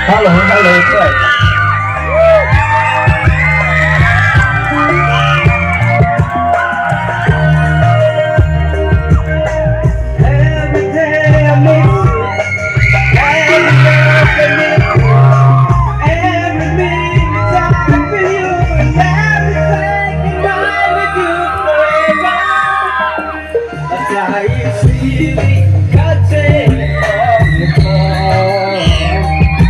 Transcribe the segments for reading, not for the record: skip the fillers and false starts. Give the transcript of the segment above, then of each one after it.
Hello, hello, good. Every day I miss you, every love I miss you, every minute I feel you, and every second I'm with you forever. But I really can't take off your phone.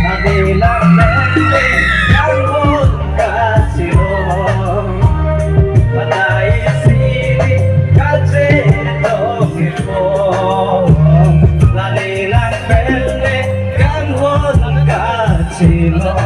I love that I'm holding past you. But I really can't take off your phone. Lali lang pwede kang walang kasino.